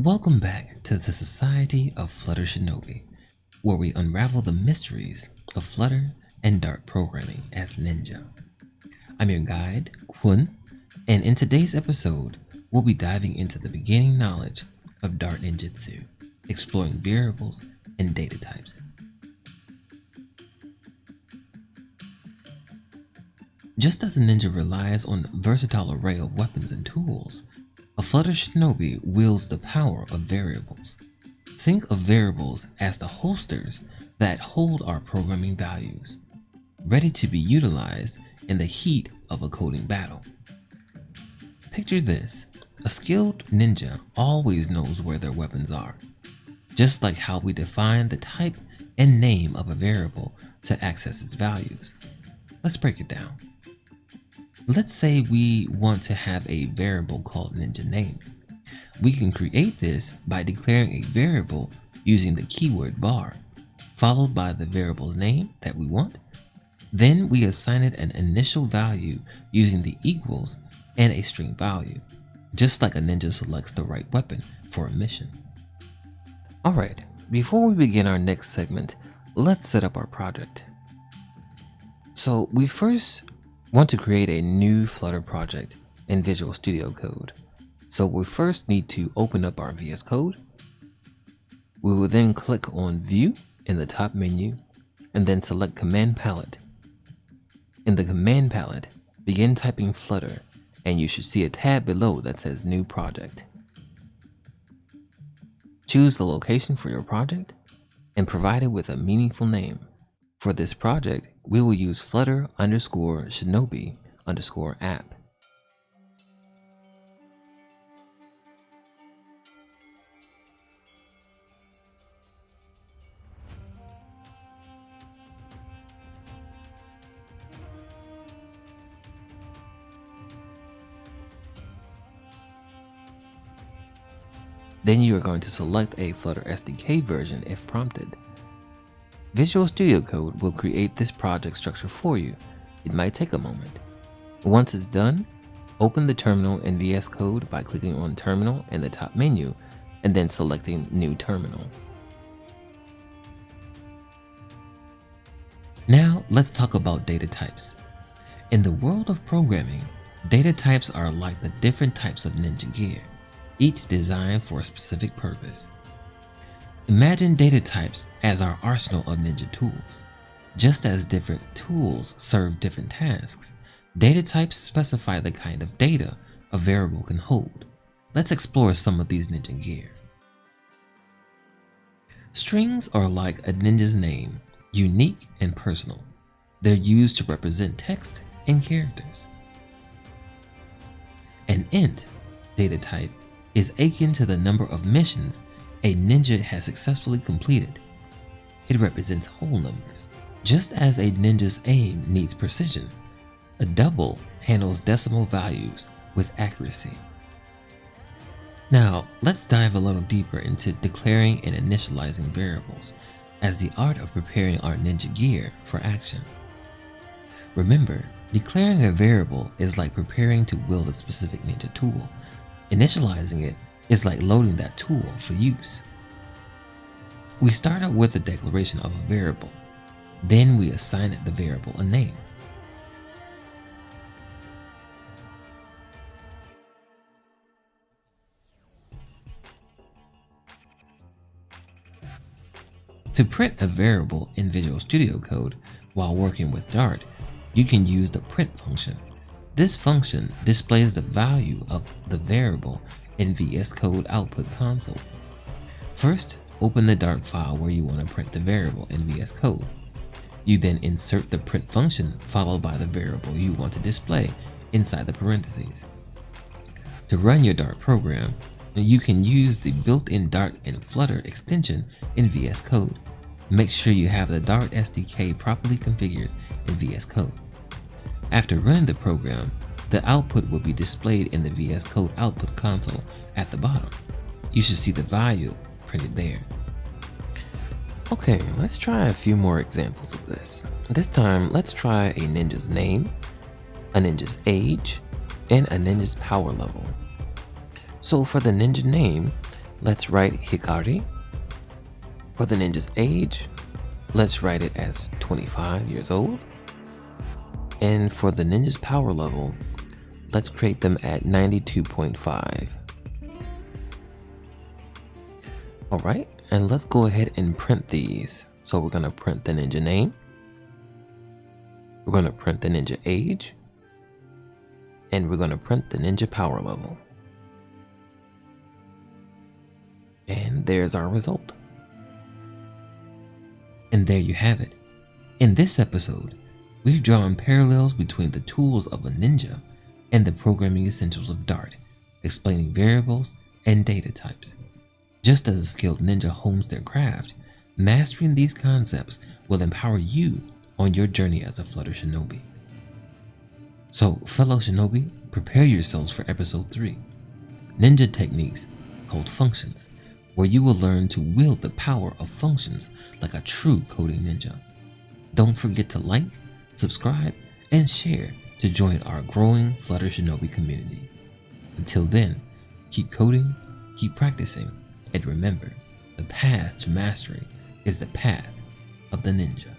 Welcome back to the Society of Flutter Shinobi, where we unravel the mysteries of Flutter and Dart programming as Ninja. I'm your guide, Kwon, and in today's episode, we'll be diving into the beginning knowledge of Dart ninjutsu, exploring variables and data types. Just as a ninja relies on a versatile array of weapons and tools, a Flutter Shinobi wields the power of variables. Think of variables as the holsters that hold our programming values, ready to be utilized in the heat of a coding battle. Picture this: a skilled ninja always knows where their weapons are, just like how we define the type and name of a variable to access its values. Let's break it down. Let's say we want to have a variable called ninja name. We can create this by declaring a variable using the keyword bar, followed by the variable's name that we want. Then we assign it an initial value using the equals and a string value, just like a ninja selects the right weapon for a mission. Alright, before we begin our next segment, let's set up our project. So we first want to create a new Flutter project in Visual Studio Code. So we first need to open up our VS Code. We will then click on View in the top menu and then select Command Palette. In the Command Palette, begin typing Flutter and you should see a tab below that says New Project. Choose the location for your project and provide it with a meaningful name. For this project, we will use Flutter_Shinobi_app. Then you are going to select a Flutter SDK version if prompted. Visual Studio Code will create this project structure for you. It might take a moment. Once it's done, open the terminal in VS Code by clicking on Terminal in the top menu and then selecting New Terminal. Now let's talk about data types. In the world of programming, data types are like the different types of ninja gear, each designed for a specific purpose. Imagine data types as our arsenal of ninja tools. Just as different tools serve different tasks, data types specify the kind of data a variable can hold. Let's explore some of these ninja gear. Strings are like a ninja's name, unique and personal. They're used to represent text and characters. An int data type is akin to the number of missions a ninja has successfully completed. It represents whole numbers. Just as a ninja's aim needs precision, a double handles decimal values with accuracy. Now, let's dive a little deeper into declaring and initializing variables as the art of preparing our ninja gear for action. Remember, declaring a variable is like preparing to wield a specific ninja tool. Initializing it is like loading that tool for use. We start out with a declaration of a variable. Then we assign it the variable a name. To print a variable in Visual Studio Code while working with Dart, you can use the print function. This function displays the value of the variable in VS Code output console. First, open the Dart file where you want to print the variable in VS Code. You then insert the print function followed by the variable you want to display inside the parentheses. To run your Dart program, you can use the built-in Dart and Flutter extension in VS Code. Make sure you have the Dart SDK properly configured in VS Code. After running the program, the output will be displayed in the VS Code output console at the bottom. You should see the value printed there. Okay, let's try a few more examples of this. This time, let's try a ninja's name, a ninja's age, and a ninja's power level. So for the ninja name, let's write Hikari. For the ninja's age, let's write it as 25 years old. And for the ninja's power level, let's create them at 92.5. Alright, and let's go ahead and print these. So we're going to print the ninja name. We're going to print the ninja age. And we're going to print the ninja power level. And there's our result. And there you have it. In this episode, we've drawn parallels between the tools of a ninja and the programming essentials of Dart, explaining variables and data types. Just as a skilled ninja hones their craft, mastering these concepts will empower you on your journey as a Flutter Shinobi. So, fellow Shinobi, prepare yourselves for episode 3, Ninja Techniques called Functions, where you will learn to wield the power of functions like a true coding ninja. Don't forget to like, subscribe, and share to join our growing Flutter Shinobi community. Until then, keep coding, keep practicing, and remember, the path to mastery is the path of the ninja.